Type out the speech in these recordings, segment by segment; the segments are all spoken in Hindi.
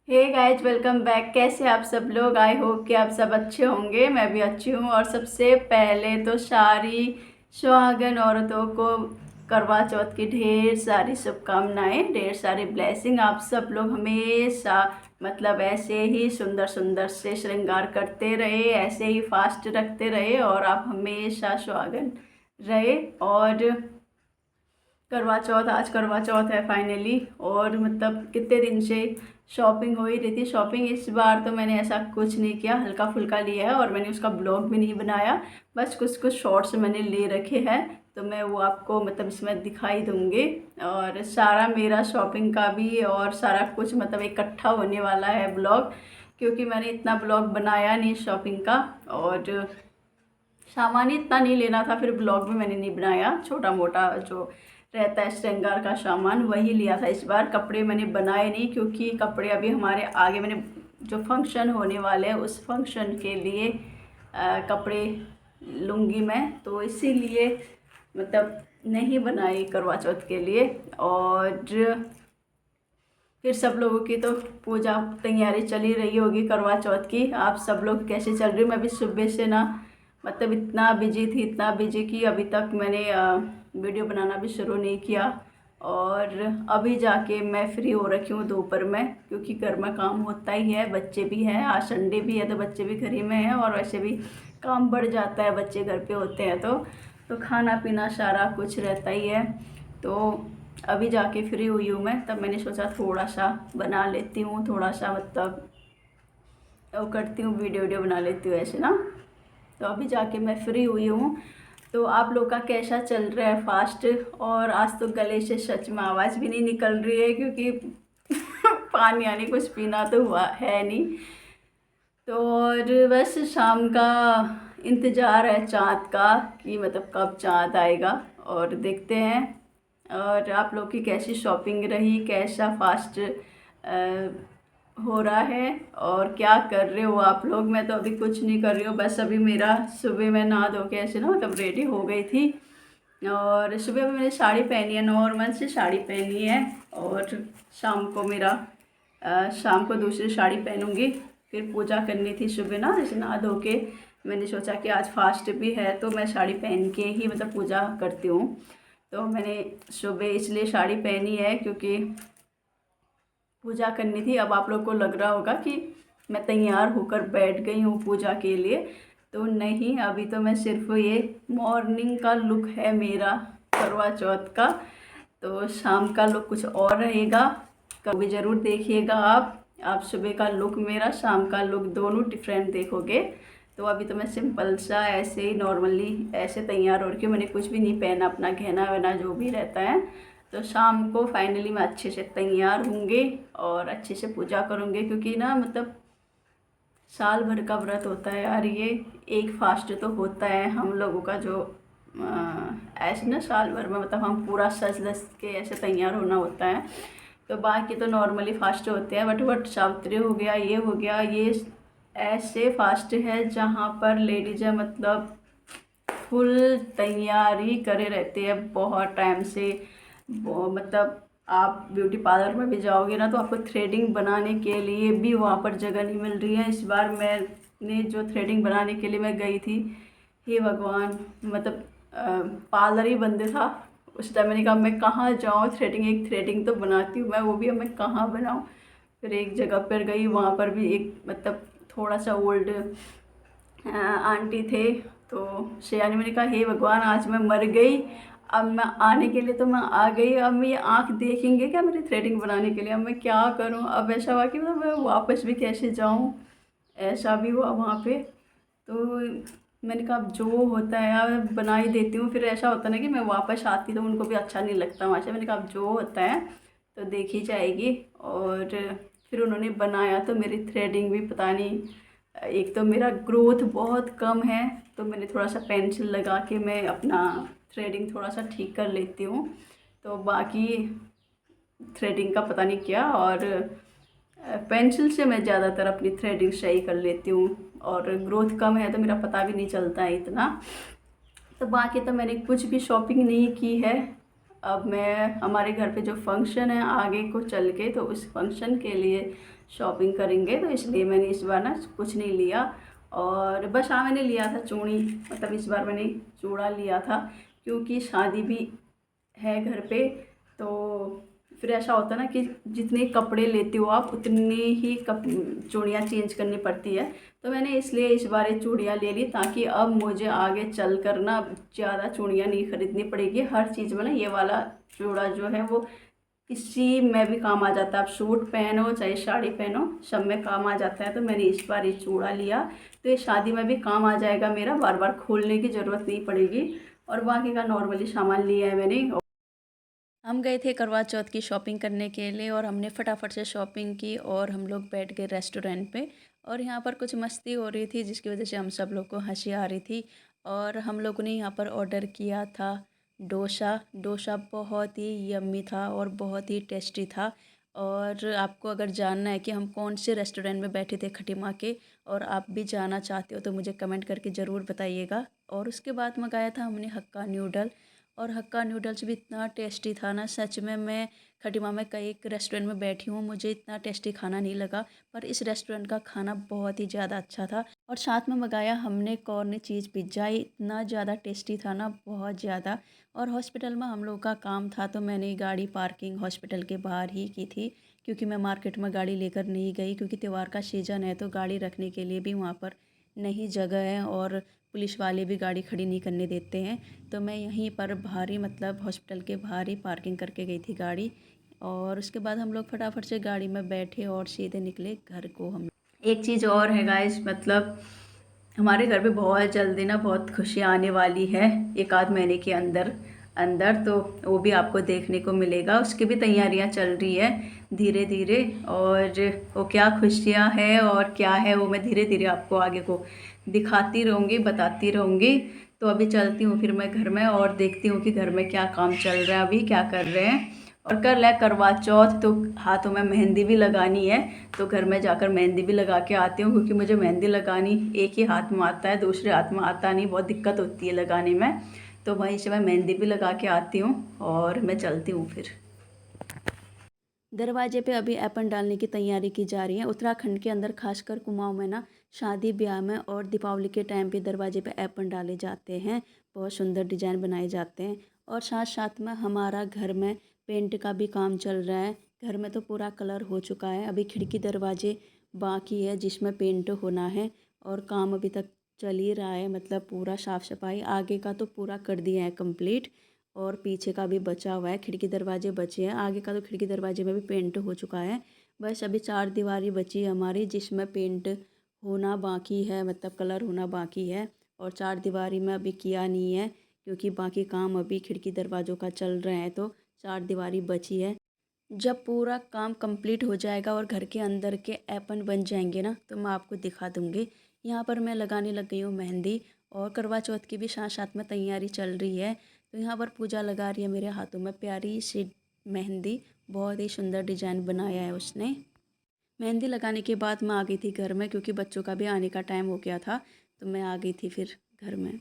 Hey guys, welcome back. कैसे आप सब लोग? आई होप कि आप सब अच्छे होंगे। मैं भी अच्छी हूँ। और सबसे पहले तो सारी सुहागन औरतों को करवा चौथ की ढेर सारी शुभकामनाएं, ढेर सारी ब्लेसिंग। आप सब लोग हमेशा मतलब ऐसे ही सुंदर सुंदर से श्रृंगार करते रहे, ऐसे ही फास्ट रखते रहे और आप हमेशा सुहागन रहे। और करवा चौथ, आज करवा चौथ है फाइनली। और मतलब कितने दिन से शॉपिंग हो ही रही थी। शॉपिंग इस बार तो मैंने ऐसा कुछ नहीं किया, हल्का फुल्का लिया है और मैंने उसका ब्लॉग भी नहीं बनाया। बस कुछ कुछ शॉर्ट्स मैंने ले रखे हैं, तो मैं वो आपको मतलब इसमें दिखाई दूँगी। और सारा मेरा शॉपिंग का भी और सारा कुछ मतलब इकट्ठा होने वाला है ब्लॉग, क्योंकि मैंने इतना ब्लॉग बनाया नहीं शॉपिंग का। और सामान ही इतना नहीं लेना था, फिर ब्लॉग भी मैंने नहीं बनाया। छोटा मोटा जो रहता है श्रृंगार का सामान वही लिया था इस बार। कपड़े मैंने बनाए नहीं, क्योंकि कपड़े अभी हमारे आगे मैंने जो फंक्शन होने वाले हैं उस फंक्शन के लिए कपड़े लूँगी मैं, तो इसीलिए मतलब नहीं बनाई करवा चौथ के लिए। और फिर सब लोगों की तो पूजा तैयारी चली रही होगी करवा चौथ की। आप सब लोग कैसे चल रही? मैं भी सुबह से ना मतलब इतना बिजी थी, इतना बिजी कि अभी तक मैंने वीडियो बनाना भी शुरू नहीं किया। और अभी जाके मैं फ्री हो रखी हूँ दोपहर में, क्योंकि घर में काम होता ही है, बच्चे भी हैं। आज संडे भी है तो बच्चे भी घर ही में हैं, और वैसे भी काम बढ़ जाता है बच्चे घर पे होते हैं तो खाना पीना सारा कुछ रहता ही है। तो अभी जाके फ्री हुई हूँ मैं, तब मैंने सोचा थोड़ा सा बना लेती हूँ, थोड़ा सा मतलब वो करती हूँ, वीडियो वीडियो बना लेती हूँ ऐसे ना। तो अभी जाके मैं फ्री हुई हूँ। तो आप लोग का कैसा चल रहा है फास्ट? और आज तो गले से सच में आवाज़ भी नहीं निकल रही है, क्योंकि पानी आने कुछ पीना तो हुआ है नहीं। तो और बस शाम का इंतज़ार है चाँद का, कि मतलब कब चाँद आएगा, और देखते हैं। और आप लोग की कैसी शॉपिंग रही, कैसा फास्ट हो रहा है, और क्या कर रहे हो आप लोग? मैं तो अभी कुछ नहीं कर रही हूँ। बस अभी मेरा सुबह मैं नहा धो के ऐसे ना मतलब रेडी हो गई थी। और सुबह में मैंने साड़ी पहनी है, नॉर्मल सी साड़ी पहनी है। और शाम को मेरा शाम को दूसरी साड़ी पहनूंगी। फिर पूजा करनी थी सुबह ना, जैसे नहा धो के मैंने सोचा कि आज फास्ट भी है तो मैं साड़ी पहन के ही मतलब पूजा करती हूँ। तो मैंने सुबह इसलिए साड़ी पहनी है क्योंकि पूजा करनी थी। अब आप लोग को लग रहा होगा कि मैं तैयार होकर बैठ गई हूँ पूजा के लिए, तो नहीं, अभी तो मैं सिर्फ ये मॉर्निंग का लुक है मेरा करवा चौथ का। तो शाम का लुक कुछ और रहेगा, कभी ज़रूर देखिएगा आप सुबह का लुक मेरा, शाम का लुक, दोनों डिफरेंट देखोगे। तो अभी तो मैं सिंपल सा ऐसे ही नॉर्मली ऐसे तैयार हो रही हूँ, मैंने कुछ भी नहीं पहना, अपना गहना वहना जो भी रहता है। तो शाम को फाइनली मैं अच्छे से तैयार होंगे और अच्छे से पूजा करूँगी, क्योंकि ना मतलब साल भर का व्रत होता है यार ये। एक फास्ट तो होता है हम लोगों का जो ऐसे ना साल भर में मतलब हम पूरा सज धज के ऐसे तैयार होना होता है। तो बाकी तो नॉर्मली फास्ट होते हैं, बट सावित्री हो गया, ये हो गया, ये ऐसे फास्ट है जहाँ पर लेडीज है मतलब फुल तैयारी करे रहते हैं बहुत टाइम से। वो मतलब आप ब्यूटी पार्लर में भी जाओगे ना तो आपको थ्रेडिंग बनाने के लिए भी वहाँ पर जगह नहीं मिल रही है। इस बार मैंने जो थ्रेडिंग बनाने के लिए मैं गई थी, हे भगवान, मतलब पार्लर ही बंद था उस टाइम। मैंने कहा मैं कहाँ जाऊँ, थ्रेडिंग, एक थ्रेडिंग तो बनाती हूँ मैं, वो भी अब मैं कहाँ बनाऊँ। फिर एक जगह पर गई, वहाँ पर भी एक मतलब थोड़ा सा ओल्ड आंटी थे, तो शेयानी, मैंने कहा हे भगवान आज मैं मर गई। अब मैं आने के लिए तो मैं आ गई, अब मैं ये आँख देखेंगे क्या मेरी थ्रेडिंग बनाने के लिए? अब मैं क्या करूँ? अब ऐसा हुआ कि मैं वापस भी कैसे जाऊँ, ऐसा भी हुआ वहाँ पे। तो मैंने कहा अब जो होता है यार बना ही देती हूँ। फिर ऐसा होता ना कि मैं वापस आती तो उनको भी अच्छा नहीं लगता वहाँ से। मैंने कहा अब जो होता है तो देखी जाएगी। और फिर उन्होंने बनाया तो मेरी थ्रेडिंग भी पता नहीं, एक तो मेरा ग्रोथ बहुत कम है, तो मैंने थोड़ा सा पेंसिल लगा के मैं अपना थ्रेडिंग थोड़ा सा ठीक कर लेती हूँ। तो बाकी थ्रेडिंग का पता नहीं क्या, और पेंसिल से मैं ज़्यादातर अपनी थ्रेडिंग सही कर लेती हूँ। और ग्रोथ कम है तो मेरा पता भी नहीं चलता है इतना। तो बाकी तो मैंने कुछ भी शॉपिंग नहीं की है। अब मैं हमारे घर पे जो फंक्शन है आगे को चल के, तो उस फंक्शन के लिए शॉपिंग करेंगे, तो इसलिए मैंने इस बार ना कुछ नहीं लिया। और बस हाँ, मैंने लिया था चूड़ी, मतलब इस बार मैंने चूड़ा लिया था क्योंकि शादी भी है घर पे। तो फिर ऐसा होता है ना कि जितने कपड़े लेते हो आप उतनी ही चूड़ियाँ चेंज करनी पड़ती है। तो मैंने इसलिए इस बार ये चूड़ियाँ ले ली, ताकि अब मुझे आगे चल कर ना ज़्यादा चूड़ियाँ नहीं खरीदनी पड़ेगी। हर चीज़ में ना ये वाला चूड़ा जो है वो किसी में भी काम आ जाता है। आप सूट पहनो चाहे साड़ी पहनो, सब में काम आ जाता है। तो मैंने इस बार ये चूड़ा लिया, तो ये शादी में भी काम आ जाएगा मेरा, बार बार खोलने की ज़रूरत नहीं पड़ेगी। और बाकी का नॉर्मली सामान लिया है मैंने। हम गए थे करवा चौथ की शॉपिंग करने के लिए, और हमने फटाफट से शॉपिंग की और हम लोग बैठ गए रेस्टोरेंट पे। और यहाँ पर कुछ मस्ती हो रही थी जिसकी वजह से हम सब लोग को हंसी आ रही थी। और हम लोगों ने यहाँ पर ऑर्डर किया था डोसा। डोसा बहुत ही यम्मी था और बहुत ही टेस्टी था। और आपको अगर जानना है कि हम कौन से रेस्टोरेंट में बैठे थे खटीमा के, और आप भी जाना चाहते हो, तो मुझे कमेंट करके ज़रूर बताइएगा। और उसके बाद मंगाया था हमने हक्का न्यूडल, और हक्का नूडल्स भी इतना टेस्टी था ना, सच में। मैं खटीमा में कई एक रेस्टोरेंट में बैठी हूँ, मुझे इतना टेस्टी खाना नहीं लगा, पर इस रेस्टोरेंट का खाना बहुत ही ज़्यादा अच्छा था। और साथ में मंगाया हमने कॉर्न चीज़ पिज़्ज़ा, इतना ज़्यादा टेस्टी था ना, बहुत ज़्यादा। और हॉस्पिटल में हम लोग का काम था, तो मैंने गाड़ी पार्किंग हॉस्पिटल के बाहर ही की थी, क्योंकि मैं मार्केट में गाड़ी लेकर नहीं गई, क्योंकि त्यौहार का सीज़न है तो गाड़ी रखने के लिए भी वहाँ पर नहीं जगह है, और पुलिस वाले भी गाड़ी खड़ी नहीं करने देते हैं। तो मैं यहीं पर बाहर ही, मतलब हॉस्पिटल के बाहर ही पार्किंग करके गई थी गाड़ी। और उसके बाद हम लोग फटाफट से गाड़ी में बैठे और सीधे निकले घर को। हम एक चीज़ और है गाइस, मतलब हमारे घर पे बहुत जल्दी ना बहुत खुशियाँ आने वाली है, एक आध महीने के अंदर अंदर। तो वो भी आपको देखने को मिलेगा, उसकी भी तैयारियां चल रही है धीरे धीरे। और वो क्या खुशियां हैं और क्या है वो मैं धीरे धीरे आपको आगे को दिखाती रहूँगी, बताती रहूँगी। तो अभी चलती हूँ फिर मैं घर में, और देखती हूँ कि घर में क्या काम चल रहा है, अभी क्या कर रहे हैं। और कल है करवा चौथ, तो हाथों में मेहंदी भी लगानी है, तो घर में जाकर मेहंदी भी लगा के आती हूँ, क्योंकि मुझे मेहंदी लगानी एक ही हाथ में आता है, दूसरे हाथ में आता नहीं, बहुत दिक्कत होती है लगाने में। तो वहीं से मैं मेहंदी भी लगा के आती हूँ और मैं चलती हूँ फिर। दरवाजे पे अभी एपन डालने की तैयारी की जा रही है। उत्तराखंड के अंदर खासकर कुमाऊं में ना शादी ब्याह में और दीपावली के टाइम पे दरवाजे पे एपन डाले जाते हैं, बहुत सुंदर डिजाइन बनाए जाते हैं। और साथ साथ में हमारा घर में पेंट का भी काम चल रहा है। घर में तो पूरा कलर हो चुका है, अभी खिड़की दरवाजे बाकी है जिसमें पेंट होना है, और काम अभी तक चल ही रहा है, मतलब पूरा साफ़ सफाई आगे का तो पूरा कर दिया है कंप्लीट, और पीछे का भी बचा हुआ है, खिड़की दरवाजे बचे हैं। आगे का तो खिड़की दरवाजे में भी पेंट हो चुका है, बस अभी चार दीवारी बची है हमारी जिसमें पेंट होना बाकी है, मतलब कलर होना बाकी है। और चार दीवारी में अभी किया नहीं है, क्योंकि बाकी काम अभी खिड़की दरवाज़ों का चल रहे हैं, तो चार दीवारी बची है। जब पूरा काम कंप्लीट हो जाएगा और घर के अंदर के एपन बन जाएंगे ना, तो मैं आपको दिखा दूँगी। यहाँ पर मैं लगाने लग गई हूँ मेहंदी, और करवा चौथ की भी साथ साथ में तैयारी चल रही है। तो यहाँ पर पूजा लगा रही है मेरे हाथों में प्यारी सी मेहंदी, बहुत ही सुंदर डिजाइन बनाया है उसने। मेहंदी लगाने के बाद मैं आ गई थी घर में, क्योंकि बच्चों का भी आने का टाइम हो गया था, तो मैं आ गई थी फिर घर में।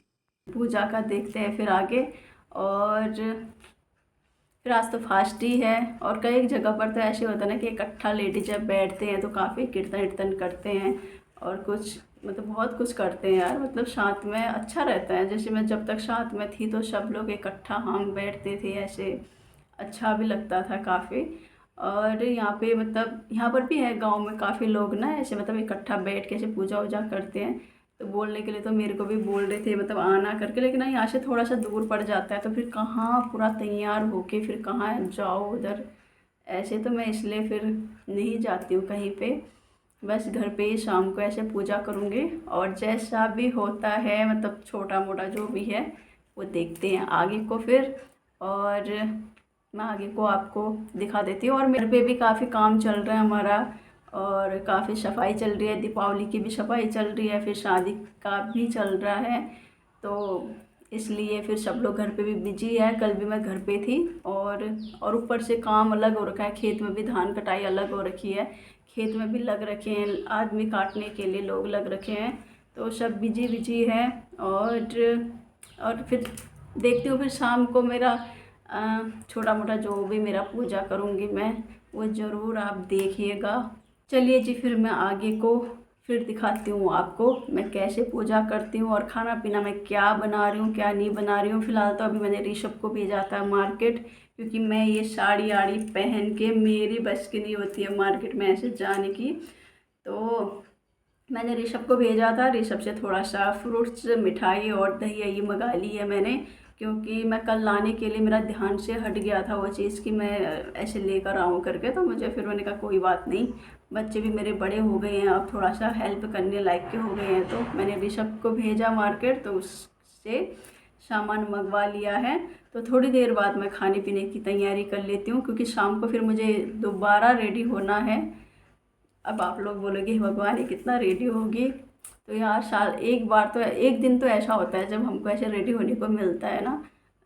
पूजा का देखते हैं फिर आगे। और फिर आज तो फास्ट ही है, और कई जगह पर तो ऐसे होता है ना कि इकट्ठा लेडीज जब बैठते हैं तो काफ़ी कीर्तन वीर्तन करते हैं, और कुछ मतलब बहुत कुछ करते हैं यार, मतलब साथ में अच्छा रहता है। जैसे मैं जब तक साथ में थी तो सब लोग इकट्ठा हम बैठते थे ऐसे, अच्छा भी लगता था काफ़ी। और यहाँ पे मतलब यहाँ पर भी है गांव में काफ़ी लोग ना ऐसे, मतलब इकट्ठा बैठ के ऐसे पूजा वूजा करते हैं। तो बोलने के लिए तो मेरे को भी बोल रहे थे मतलब आना करके, लेकिन ना यहाँ से थोड़ा सा दूर पड़ जाता है, तो फिर कहाँ पूरा तैयार होके फिर कहाँ जाओ उधर, ऐसे तो मैं इसलिए फिर नहीं जाती हूँ कहीं पे। बस घर पे ही शाम को ऐसे पूजा करूँगी, और जैसा भी होता है मतलब छोटा मोटा जो भी है वो देखते हैं आगे को फिर। और मैं आगे को आपको दिखा देती हूँ। और मेरे पे भी काफ़ी काम चल रहा है हमारा, और काफ़ी सफाई चल रही है, दीपावली की भी सफाई चल रही है, फिर शादी का भी चल रहा है। तो इसलिए फिर सब लोग घर पे भी बिजी है, कल भी मैं घर पे थी। और ऊपर से काम अलग हो रखा है, खेत में भी धान कटाई अलग हो रखी है, खेत में भी लग रखे हैं आदमी, काटने के लिए लोग लग रखे हैं, तो सब बिजी बिजी है। और फिर देखती हूँ फिर शाम को मेरा छोटा मोटा जो भी मेरा पूजा करूँगी मैं, वो ज़रूर आप देखिएगा। चलिए जी, फिर मैं आगे को फिर दिखाती हूँ आपको मैं कैसे पूजा करती हूँ और खाना पीना मैं क्या बना रही हूँ क्या नहीं बना रही हूँ। फ़िलहाल तो अभी मैंने ऋषभ को भेजा था मार्केट, क्योंकि मैं ये साड़ी आड़ी पहन के मेरी बस की नहीं होती है मार्केट में ऐसे जाने की। तो मैंने ऋषभ को भेजा था, ऋषभ से थोड़ा सा फ्रूट्स, मिठाई और दही यही मंगा ली है मैंने, क्योंकि मैं कल लाने के लिए मेरा ध्यान से हट गया था वो चीज़ कि मैं ऐसे लेकर आऊँ करके। तो मुझे फिर मैंने कहा कोई बात नहीं, बच्चे भी मेरे बड़े हो गए हैं, अब थोड़ा सा हेल्प करने लायक के हो गए हैं। तो मैंने ऋषभ को भेजा मार्केट, तो उससे सामान मंगवा लिया है। तो थोड़ी देर बाद मैं खाने पीने की तैयारी कर लेती हूँ, क्योंकि शाम को फिर मुझे दोबारा रेडी होना है। अब आप लोग बोलोगे भगवान ये कितना रेडी होगी, तो यार साल एक बार तो एक दिन तो ऐसा होता है जब हमको ऐसे रेडी होने को मिलता है ना,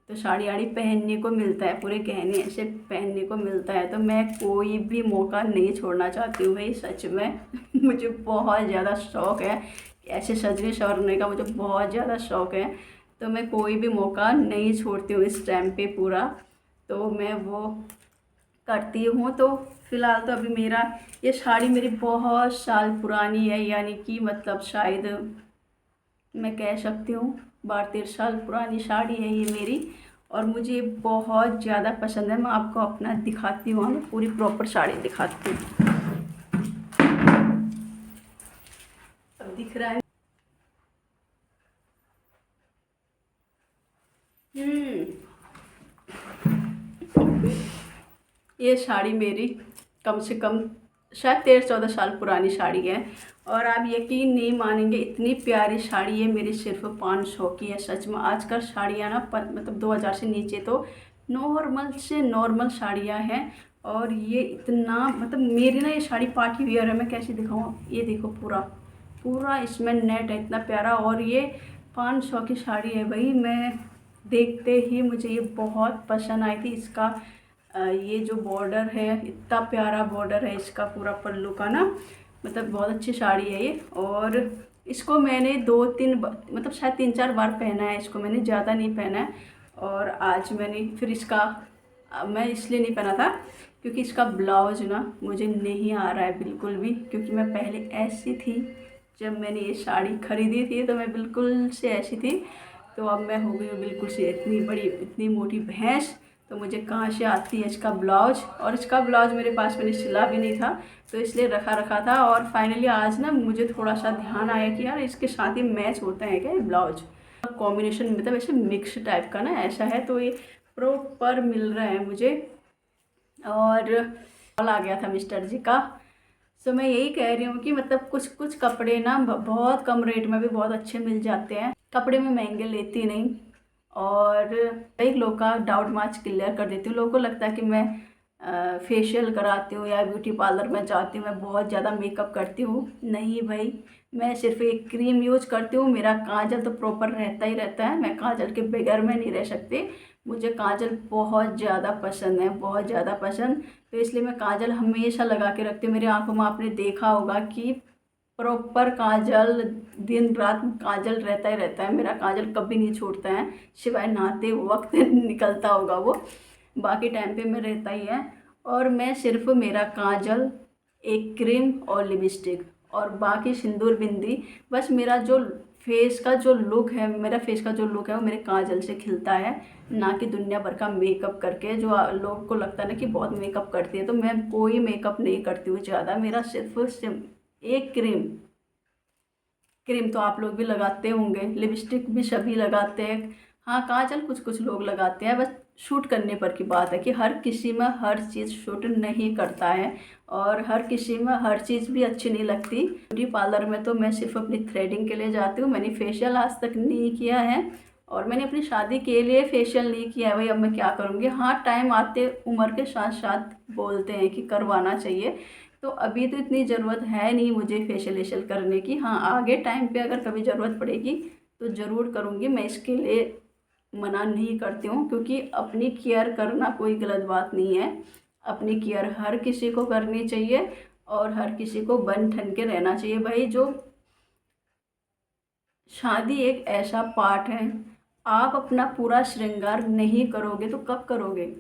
तो साड़ी आड़ी पहनने को मिलता है, पूरे गहने ऐसे पहनने को मिलता है। तो मैं कोई भी मौका नहीं छोड़ना चाहती हूँ भाई, सच में मुझे बहुत ज़्यादा शौक़ है ऐसे सजने संवरने का, मुझे बहुत ज़्यादा शौक़ है। तो मैं कोई भी मौका नहीं छोड़ती हूँ इस टाइम पे पूरा, तो मैं वो करती हूँ। तो फ़िलहाल तो अभी मेरा ये साड़ी मेरी बहुत साल पुरानी है, यानी कि मतलब शायद मैं कह सकती हूँ 12-13 साल पुरानी साड़ी है ये मेरी, और मुझे बहुत ज़्यादा पसंद है। मैं आपको अपना दिखाती हूँ, मैं पूरी प्रॉपर साड़ी दिखाती हूँ। अब दिख रहा है। ये साड़ी मेरी कम से कम शायद 13-14 साल पुरानी साड़ी है, और आप यकीन नहीं मानेंगे इतनी प्यारी साड़ी है मेरी, सिर्फ 500 की है। सच में आजकल साड़ियाँ ना मतलब 2000 से नीचे तो नॉर्मल से नॉर्मल साड़ियाँ हैं, और ये इतना मतलब मेरी ना ये साड़ी पार्टी वियर है। मैं कैसे दिखाऊँ, ये देखो पूरा पूरा इसमें नेट है, इतना प्यारा, और ये 500 की साड़ी है भाई। मैं देखते ही मुझे ये बहुत पसंद आई थी। इसका ये जो बॉर्डर है, इतना प्यारा बॉर्डर है इसका पूरा पल्लू का ना, मतलब बहुत अच्छी साड़ी है ये। और इसको मैंने 2-3 मतलब शायद 3-4 बार पहना है इसको, मैंने ज़्यादा नहीं पहना है। और आज मैंने फिर इसका मैं इसलिए नहीं पहना था क्योंकि इसका ब्लाउज ना मुझे नहीं आ रहा है बिल्कुल भी, क्योंकि मैं पहले ऐसी थी जब मैंने ये साड़ी ख़रीदी थी, तो मैं बिल्कुल से ऐसी थी। तो अब मैं हो गई हूँ बिल्कुल से इतनी बड़ी इतनी मोटी भैंस, तो मुझे कहाँ से आती है इसका ब्लाउज। और इसका ब्लाउज मेरे पास मैंने सिला भी नहीं था, तो इसलिए रखा रखा था। और फाइनली आज ना मुझे थोड़ा सा ध्यान आया कि यार इसके साथ ही मैच होता है क्या ये ब्लाउज, कॉम्बिनेशन मतलब ऐसे मिक्स टाइप का ना ऐसा है, तो ये प्रॉपर मिल रहा है मुझे। और कॉल आ गया था मिस्टर जी का। सो मैं यही कह रही हूँ कि मतलब कुछ कुछ कपड़े ना बहुत कम रेट में भी बहुत अच्छे मिल जाते हैं। कपड़े में महंगे लेती नहीं, और कई लोग का डाउट मार्च क्लियर कर देती हूँ। लोगों को लगता है कि मैं फेशियल कराती हूँ या ब्यूटी पार्लर में जाती हूँ, मैं बहुत ज़्यादा मेकअप करती हूँ। नहीं भाई, मैं सिर्फ एक क्रीम यूज करती हूँ। मेरा काजल तो प्रॉपर रहता ही रहता है, मैं काजल के बगैर में नहीं रह सकती। मुझे काजल बहुत ज़्यादा पसंद है, बहुत ज़्यादा पसंद। तो इसलिए मैं काजल हमेशा लगा के रखती हूँ। मेरी आंखों में आपने देखा होगा कि प्रॉपर काजल, दिन रात काजल रहता ही रहता है मेरा, काजल कभी नहीं छूटता है, सिवाय नहाते वक्त निकलता होगा वो, बाकी टाइम पे में रहता ही है। और मैं सिर्फ मेरा काजल, एक क्रीम और लिपस्टिक और बाकी सिंदूर बिंदी, बस मेरा जो फेस का जो लुक है, मेरा फेस का जो लुक है वो मेरे काजल से खिलता है, ना कि दुनिया भर का मेकअप करके। जो लोगों को लगता है ना कि बहुत मेकअप करती है, तो मैं कोई मेकअप नहीं करती हूँ ज़्यादा। मेरा सिर्फ एक क्रीम, क्रीम तो आप लोग भी लगाते होंगे, लिपस्टिक भी सभी लगाते हैं, हाँ काजल कुछ कुछ लोग लगाते हैं, बस शूट करने पर की बात है कि हर किसी में हर चीज़ शूट नहीं करता है, और हर किसी में हर चीज़ भी अच्छी नहीं लगती। ब्यूटी पार्लर में तो मैं सिर्फ अपनी थ्रेडिंग के लिए जाती हूँ, मैंने फेशियल आज तक नहीं किया है, और मैंने अपनी शादी के लिए फेशियल नहीं किया है भाई। अब मैं क्या करूँगी, हाँ टाइम आते उम्र के साथ साथ बोलते हैं कि करवाना चाहिए, तो अभी तो इतनी ज़रूरत है नहीं मुझे फेशियल वेशियल करने की। हाँ आगे टाइम पे अगर कभी ज़रूरत पड़ेगी तो ज़रूर करूँगी, मैं इसके लिए मना नहीं करती हूँ, क्योंकि अपनी केयर करना कोई गलत बात नहीं है। अपनी केयर हर किसी को करनी चाहिए, और हर किसी को बन ठन के रहना चाहिए भाई। जो शादी एक ऐसा पार्ट है, आप अपना पूरा श्रृंगार नहीं करोगे तो कब करोगे?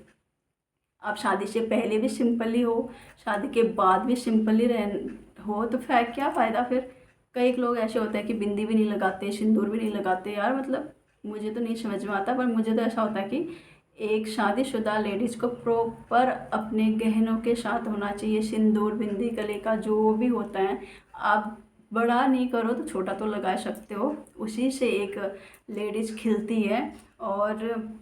आप शादी से पहले भी सिंपल ही हो, शादी के बाद भी सिंपल ही रह हो, तो फिर क्या फ़ायदा फिर? कई लोग ऐसे होते हैं कि बिंदी भी नहीं लगाते, सिंदूर भी नहीं लगाते। यार मतलब मुझे तो नहीं समझ में आता, पर मुझे तो ऐसा होता है कि एक शादीशुदा लेडीज़ को प्रॉपर अपने गहनों के साथ होना चाहिए, सिंदूर, बिंदी, गले का जो भी होता है। आप बड़ा नहीं करो तो छोटा तो लगा सकते हो, उसी से एक लेडीज़ खिलती है। और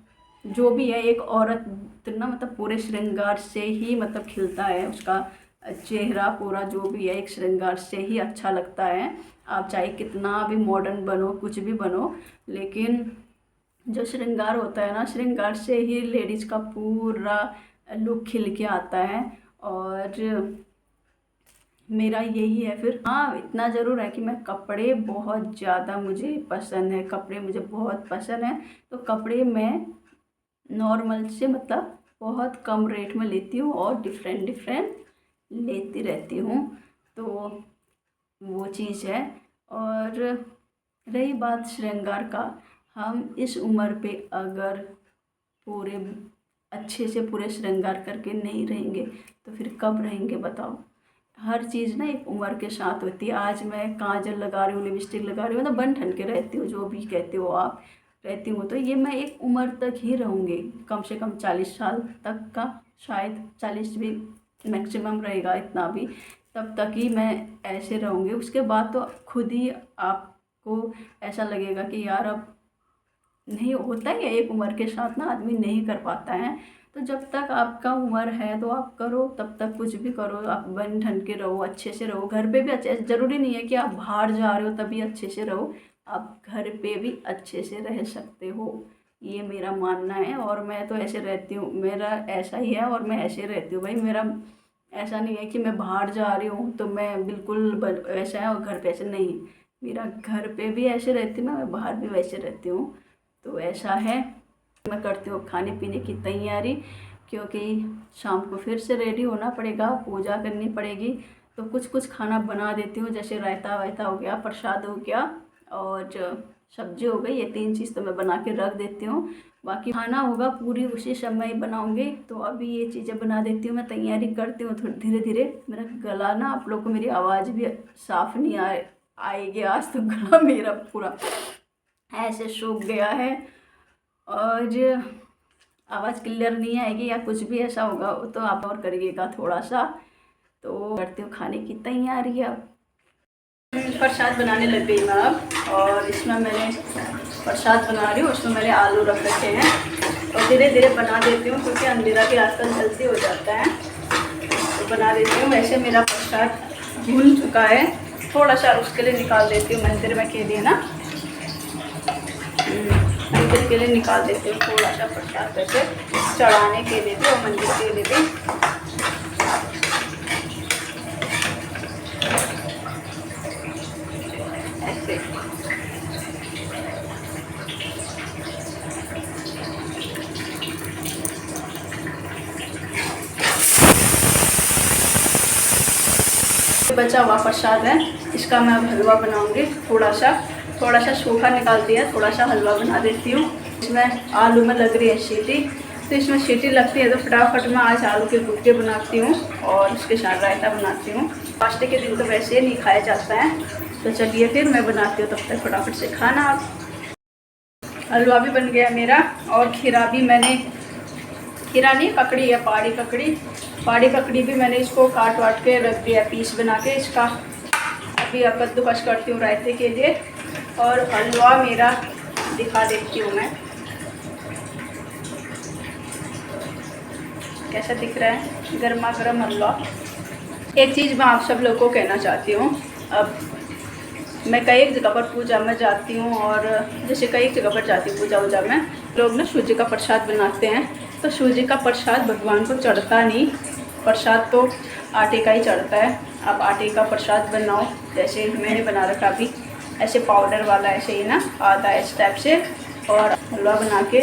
जो भी है एक औरत ना, मतलब पूरे श्रृंगार से ही मतलब खिलता है, उसका चेहरा पूरा जो भी है एक श्रृंगार से ही अच्छा लगता है। आप चाहे कितना भी मॉडर्न बनो, कुछ भी बनो, लेकिन जो श्रृंगार होता है ना, श्रृंगार से ही लेडीज़ का पूरा लुक खिल के आता है। और मेरा यही है फिर। हाँ, इतना ज़रूर है कि मैं कपड़े बहुत ज़्यादा मुझे पसंद है, कपड़े मुझे बहुत पसंद है। तो कपड़े मैं नॉर्मल से मतलब बहुत कम रेट में लेती हूँ और डिफरेंट डिफरेंट लेती रहती हूँ। तो वो चीज़ है। और रही बात श्रृंगार का, हम इस उम्र पे अगर पूरे अच्छे से पूरे श्रृंगार करके नहीं रहेंगे तो फिर कब रहेंगे बताओ? हर चीज़ ना एक उम्र के साथ होती है। आज मैं काजल लगा रही हूँ, लिपस्टिक लगा रही हूँ, मतलब बन ठन के रहती हूँ, जो भी कहते हो आप, रहती हूँ, तो ये मैं एक उम्र तक ही रहूँगी, कम से कम 40 साल तक का, शायद 40 भी मैक्सिमम रहेगा, इतना भी, तब तक ही मैं ऐसे रहूँगी। उसके बाद तो खुद ही आपको ऐसा लगेगा कि यार अब नहीं होता ही है, एक उम्र के साथ ना आदमी नहीं कर पाता है। तो जब तक आपका उम्र है तो आप करो, तब तक कुछ भी करो, आप बन ठन के रहो, अच्छे से रहो, घर पे भी अच्छे। ज़रूरी नहीं है कि आप बाहर जा रहे हो तभी अच्छे से रहो, आप घर पे भी अच्छे से रह सकते हो, ये मेरा मानना है। और मैं तो ऐसे रहती हूँ, मेरा ऐसा ही है और मैं ऐसे रहती हूँ भाई। मेरा ऐसा नहीं है कि मैं बाहर जा रही हूँ तो मैं बिल्कुल ऐसा है और घर पे ऐसे नहीं। मेरा घर पे भी ऐसे रहती हूँ मैं बाहर भी वैसे रहती हूँ। तो ऐसा है। मैं करती हूँ खाने पीने की तैयारी, क्योंकि शाम को फिर से रेडी होना पड़ेगा, पूजा करनी पड़ेगी। तो कुछ कुछ खाना बना देती हूँ, जैसे रायता वायता हो गया, प्रसाद हो गया और सब्जी हो गई, ये 3 चीज़ तो मैं बना के रख देती हूँ। बाकी खाना होगा पूरी उसी समय बनाऊँगी। तो अभी ये चीज़ें बना देती हूँ, मैं तैयारी करती हूँ थोड़ी धीरे धीरे। मेरा गला ना, आप लोग को मेरी आवाज़ भी साफ़ नहीं आएगी आज, तो गला मेरा पूरा ऐसे सूख गया है और आवाज़ क्लियर नहीं आएगी या कुछ भी ऐसा होगा तो आप और करिएगा थोड़ा सा। तो करती हूँ खाने की तैयारी। अब प्रसाद बनाने लग गई मैं अब, और इसमें मैंने प्रसाद बना रही हूँ, उसमें मैंने आलू रख रखे हैं और धीरे धीरे बना देती हूँ, क्योंकि अंधेरा भी आजकल जल्दी हो जाता है, तो बना देती हूँ। वैसे मेरा प्रसाद भून चुका है, थोड़ा सा उसके लिए निकाल देती हूँ मंदिर में के लिए ना, मंदिर के लिए निकाल देती हूँ थोड़ा सा प्रसाद, वैसे चढ़ाने के लिए भी और मंदिर के लिए भी। ऐसे बचा हुआ प्रसाद है, इसका मैं अब हलवा बनाऊंगी। थोड़ा सा सूखा निकाल दिया, थोड़ा सा हलवा बना देती हूँ। इसमें आलू में लग रही है सीटी, तो इसमें सीटी लगती है तो फटाफट मैं आज आलू के गुटके बनाती हूँ और उसके साथ रायता बनाती हूँ। फास्टे के दिन तो वैसे नहीं खाया जाता है, तो चलिए फिर मैं बनाती हूँ, तब तक फटाफट से खाना। आप हलवा भी बन गया मेरा, और खीरा भी मैंने, खीरा नहीं ककड़ी है, पहाड़ी ककड़ी भी मैंने इसको काट वाट के रख दिया पीस बना के इसका। अभी अब कद्दूकस करती हूँ रायते के लिए, और हलवा मेरा दिखा देती हूँ मैं कैसा दिख रहा है, गर्मा गर्म हलवा। एक चीज़ मैं आप सब लोगों को कहना चाहती हूँ, अब मैं कई जगह पर पूजा में जाती हूँ, और जैसे कई जगह पर जाती हूँ पूजा वूजा में, लोग ना सूजी का प्रसाद बनाते हैं, तो सूजी का प्रसाद भगवान को चढ़ता नहीं, प्रसाद तो आटे का ही चढ़ता है। आप आटे का प्रसाद बनाओ, जैसे मैंने बना रखा अभी, ऐसे पाउडर वाला, ऐसे ही ना आधा इस टाइप से, और हलवा बना के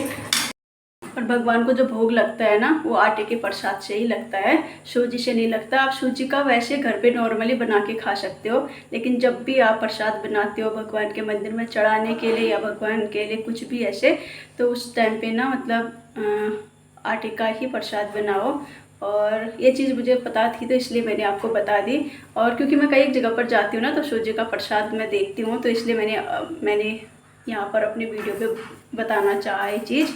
और भगवान को जो भोग लगता है ना वो आटे के प्रसाद से ही लगता है, सूजी से नहीं लगता। आप सूजी का वैसे घर पे नॉर्मली बना के खा सकते हो, लेकिन जब भी आप प्रसाद बनाते हो भगवान के मंदिर में चढ़ाने के लिए या भगवान के लिए कुछ भी ऐसे, तो उस टाइम पे ना मतलब आटे का ही प्रसाद बनाओ। और ये चीज़ मुझे पता थी तो इसलिए मैंने आपको बता दी। और क्योंकि मैं कई जगह पर जाती हूँ ना तो सूजी का प्रसाद मैं देखती हूँ, तो इसलिए मैंने यहाँ पर अपनी वीडियो पे बताना चाहा ये चीज़,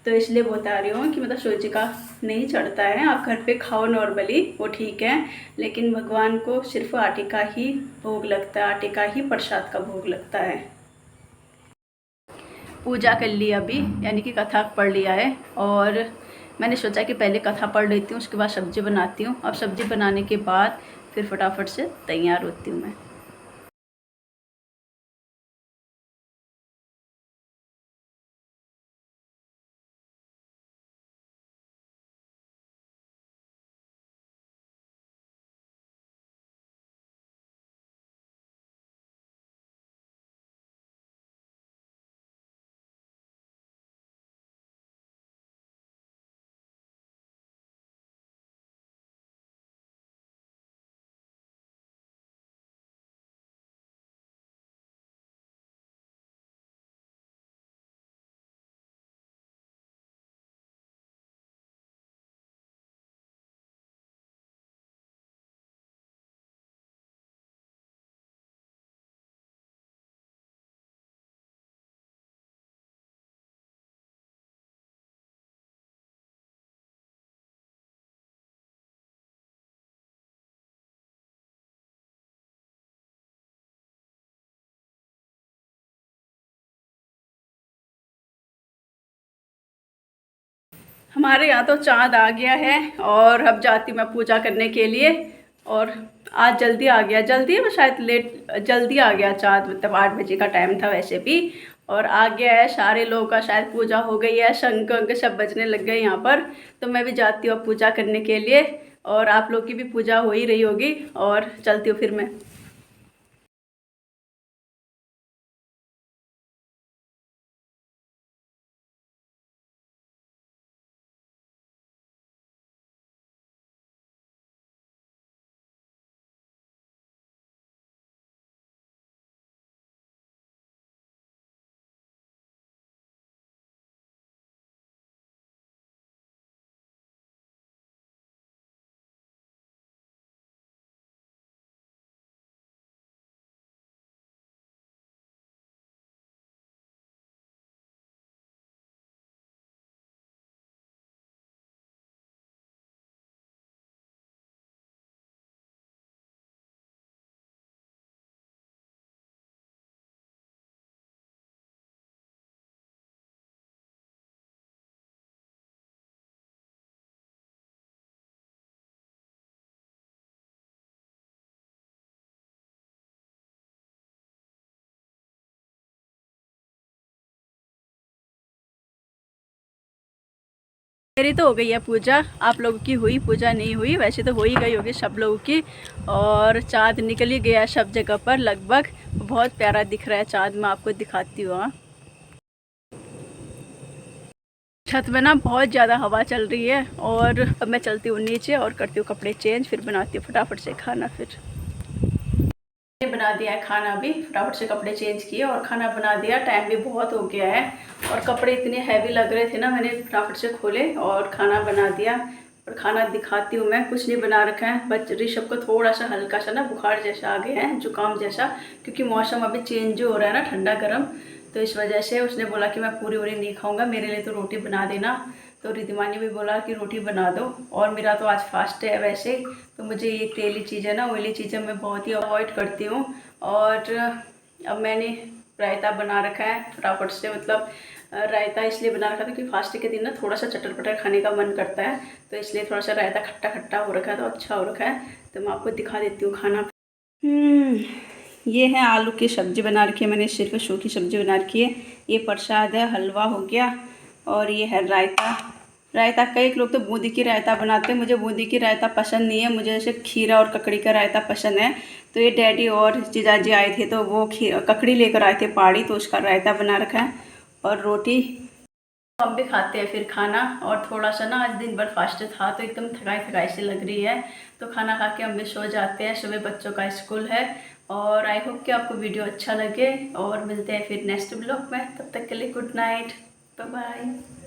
तो इसलिए बता रही हूँ कि मतलब सूजी का नहीं चढ़ता है। आप घर पे खाओ नॉर्मली, वो ठीक है, लेकिन भगवान को सिर्फ आटे का ही भोग लगता है, आटे का ही प्रसाद का भोग लगता है। पूजा कर ली अभी, यानी कि कथा पढ़ लिया है, और मैंने सोचा कि पहले कथा पढ़ लेती हूँ, उसके बाद सब्ज़ी बनाती हूँ। अब सब्ज़ी बनाने के बाद फिर फटाफट से तैयार होती हूँ मैं। हमारे यहाँ तो चाँद आ गया है और अब जाती हूँ मैं पूजा करने के लिए। और आज जल्दी आ गया, जल्दी में शायद लेट, जल्दी आ गया चाँद, मतलब 8 बजे का टाइम था वैसे भी, और आ गया है। सारे लोगों का शायद पूजा हो गई है, शंख अंक सब बजने लग गए यहाँ पर। तो मैं भी जाती हूँ पूजा करने के लिए, और आप लोग की भी पूजा हो ही रही होगी, और चलती हूँ फिर मैं। मेरी तो हो गई है पूजा, आप लोगों की हुई पूजा नहीं हुई? वैसे तो हो ही गई होगी सब लोगों की। और चाँद निकल ही गया सब जगह पर लगभग, बहुत प्यारा दिख रहा है चाँद, मैं आपको दिखाती हूँ। हाँ, छत में ना बहुत ज़्यादा हवा चल रही है, और अब मैं चलती हूँ नीचे और करती हूँ कपड़े चेंज, फिर बनाती हूँ फटाफट से खाना। फिर मैंने बना दिया है खाना, भी फटाफट से कपड़े चेंज किए और खाना बना दिया। टाइम भी बहुत हो गया है और कपड़े इतने हैवी लग रहे थे ना, मैंने फटाफट से खोले और खाना बना दिया। और खाना दिखाती हूँ मैं, कुछ नहीं बना रखा है, बस ऋषभ को थोड़ा सा हल्का सा ना बुखार जैसा आ गया है, जुकाम जैसा, क्योंकि मौसम अभी चेंज हो रहा है ना, ठंडा गर्म, तो इस वजह से उसने बोला कि मैं पूरी वूरी नहीं खाऊंगा, मेरे लिए तो रोटी बना देना। तो रिद्धिमा ने भी बोला कि रोटी बना दो, और मेरा तो आज फास्ट है वैसे, तो मुझे ये तेली चीज़ें ना, ऑयली चीज़ें मैं बहुत ही अवॉइड करती हूँ। और अब मैंने रायता बना रखा है फटाफट से, मतलब रायता इसलिए बना रखा था कि फास्ट के दिन ना थोड़ा सा चटर पटर खाने का मन करता है, तो इसलिए थोड़ा सा रायता खट्टा खट्टा हो रखा है, तो अच्छा हो रखा है। तो मैं आपको दिखा देती हूँ खाना। ये है आलू की सब्ज़ी बना रखी है मैंने, सिर्फ सूखी सब्ज़ी बना रखी है। ये प्रसाद है, हलवा हो गया, और ये है रायता। रायता कई लोग तो बूंदी की रायता बनाते हैं, मुझे बूंदी की रायता पसंद नहीं है, मुझे ऐसे खीरा और ककड़ी का रायता पसंद है। तो ये डैडी और जीजाजी आए थे तो वो ककड़ी लेकर आए थे पहाड़ी, तो उसका रायता बना रखा है, और रोटी हम भी खाते हैं फिर खाना। और थोड़ा सा ना आज दिन भर फास्ट था तो एकदम थकाई थकाई सी लग रही है, तो खाना खा के हम भी सो जाते हैं। सुबह बच्चों का स्कूल है। और आई होप कि आपको वीडियो अच्छा लगे, और मिलते हैं फिर नेक्स्ट ब्लॉग में। तब तक के लिए गुड नाइट, बाय बाय।